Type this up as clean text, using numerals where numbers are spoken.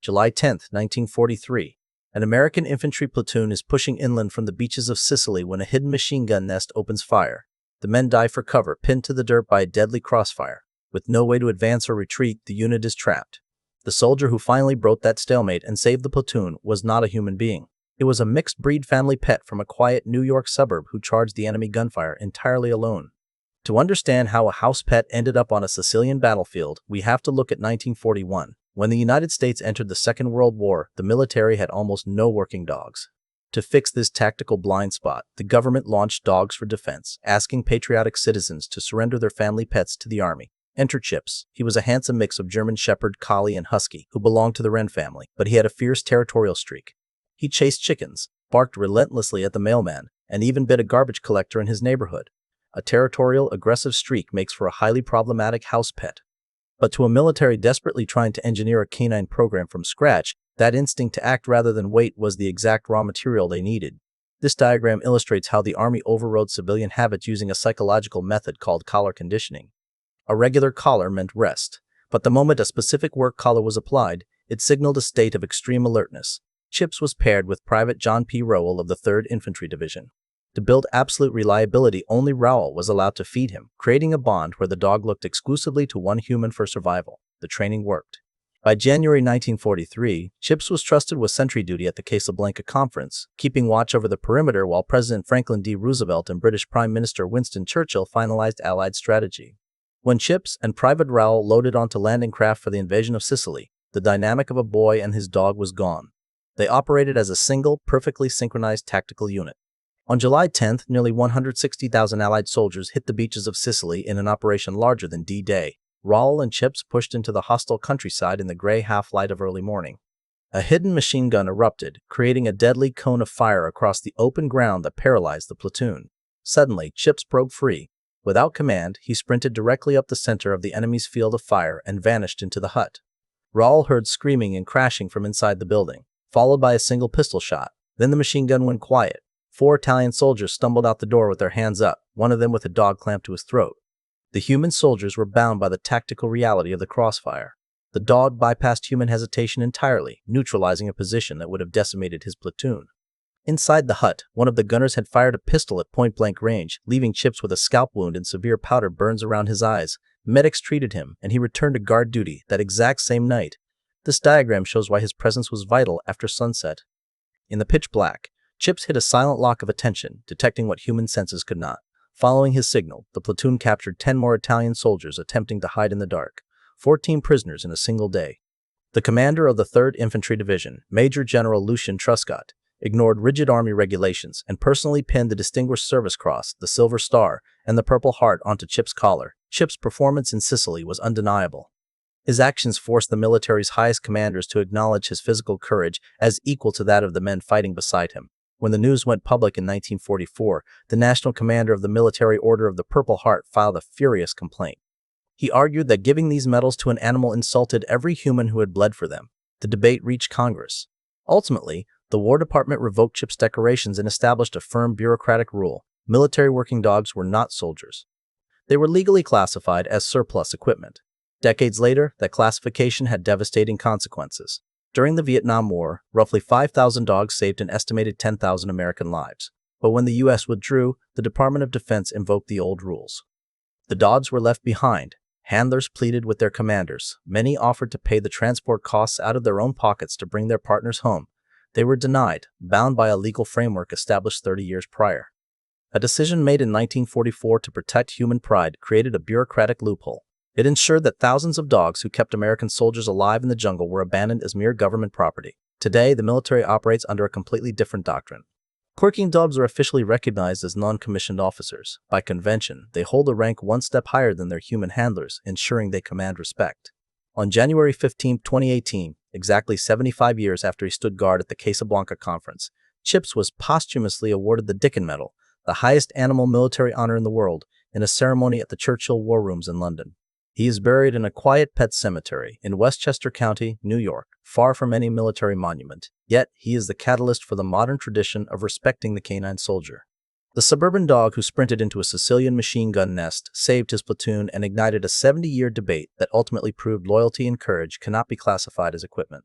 July 10, 1943. An American infantry platoon is pushing inland from the beaches of Sicily when a hidden machine gun nest opens fire. The men dive for cover, pinned to the dirt by a deadly crossfire. With no way to advance or retreat, the unit is trapped. The soldier who finally broke that stalemate and saved the platoon was not a human being. It was a mixed-breed family pet from a quiet New York suburb who charged the enemy gunfire entirely alone. To understand how a house pet ended up on a Sicilian battlefield, we have to look at 1941. When the United States entered the Second World War, the military had almost no working dogs. To fix this tactical blind spot, the government launched Dogs for Defense, asking patriotic citizens to surrender their family pets to the army. Enter Chips. He was a handsome mix of German Shepherd, Collie, and Husky, who belonged to the Wren family, but he had a fierce territorial streak. He chased chickens, barked relentlessly at the mailman, and even bit a garbage collector in his neighborhood. A territorial, aggressive streak makes for a highly problematic house pet. But to a military desperately trying to engineer a canine program from scratch, that instinct to act rather than wait was the exact raw material they needed. This diagram illustrates how the Army overrode civilian habits using a psychological method called collar conditioning. A regular collar meant rest, but the moment a specific work collar was applied, it signaled a state of extreme alertness. Chips was paired with Private John P. Rowell of the 3rd Infantry Division. To build absolute reliability, only Rowell was allowed to feed him, creating a bond where the dog looked exclusively to one human for survival. The training worked. By January 1943, Chips was trusted with sentry duty at the Casablanca Conference, keeping watch over the perimeter while President Franklin D. Roosevelt and British Prime Minister Winston Churchill finalized Allied strategy. When Chips and Private Rowell loaded onto landing craft for the invasion of Sicily, the dynamic of a boy and his dog was gone. They operated as a single, perfectly synchronized tactical unit. On July 10th, nearly 160,000 Allied soldiers hit the beaches of Sicily in an operation larger than D-Day. Rowell and Chips pushed into the hostile countryside in the gray half-light of early morning. A hidden machine gun erupted, creating a deadly cone of fire across the open ground that paralyzed the platoon. Suddenly, Chips broke free. Without command, he sprinted directly up the center of the enemy's field of fire and vanished into the hut. Rowell heard screaming and crashing from inside the building, followed by a single pistol shot. Then the machine gun went quiet. 4 Italian soldiers stumbled out the door with their hands up, one of them with a dog clamped to his throat. The human soldiers were bound by the tactical reality of the crossfire. The dog bypassed human hesitation entirely, neutralizing a position that would have decimated his platoon. Inside the hut, one of the gunners had fired a pistol at point-blank range, leaving Chips with a scalp wound and severe powder burns around his eyes. Medics treated him, and he returned to guard duty that exact same night. This diagram shows why his presence was vital after sunset. In the pitch black, Chips hit a silent lock of attention, detecting what human senses could not. Following his signal, the platoon captured 10 more Italian soldiers attempting to hide in the dark, 14 prisoners in a single day. The commander of the 3rd Infantry Division, Major General Lucien Truscott, ignored rigid Army regulations and personally pinned the Distinguished Service Cross, the Silver Star, and the Purple Heart onto Chips' collar. Chips' performance in Sicily was undeniable. His actions forced the military's highest commanders to acknowledge his physical courage as equal to that of the men fighting beside him. When the news went public in 1944, the national commander of the Military Order of the Purple Heart filed a furious complaint. He argued that giving these medals to an animal insulted every human who had bled for them. The debate reached Congress. Ultimately, the War Department revoked Chips' decorations and established a firm bureaucratic rule: military working dogs were not soldiers. They were legally classified as surplus equipment. Decades later, that classification had devastating consequences. During the Vietnam War, roughly 5,000 dogs saved an estimated 10,000 American lives. But when the U.S. withdrew, the Department of Defense invoked the old rules. The dogs were left behind. Handlers pleaded with their commanders. Many offered to pay the transport costs out of their own pockets to bring their partners home. They were denied, bound by a legal framework established 30 years prior. A decision made in 1944 to protect human pride created a bureaucratic loophole. It ensured that thousands of dogs who kept American soldiers alive in the jungle were abandoned as mere government property. Today, the military operates under a completely different doctrine. Working dogs are officially recognized as non-commissioned officers. By convention, they hold a rank one step higher than their human handlers, ensuring they command respect. On January 15, 2018, exactly 75 years after he stood guard at the Casablanca Conference, Chips was posthumously awarded the Dickin Medal, the highest animal military honor in the world, in a ceremony at the Churchill War Rooms in London. He is buried in a quiet pet cemetery in Westchester County, New York, far from any military monument. Yet, he is the catalyst for the modern tradition of respecting the canine soldier. The suburban dog who sprinted into a Sicilian machine gun nest, saved his platoon, and ignited a 70-year debate that ultimately proved loyalty and courage cannot be classified as equipment.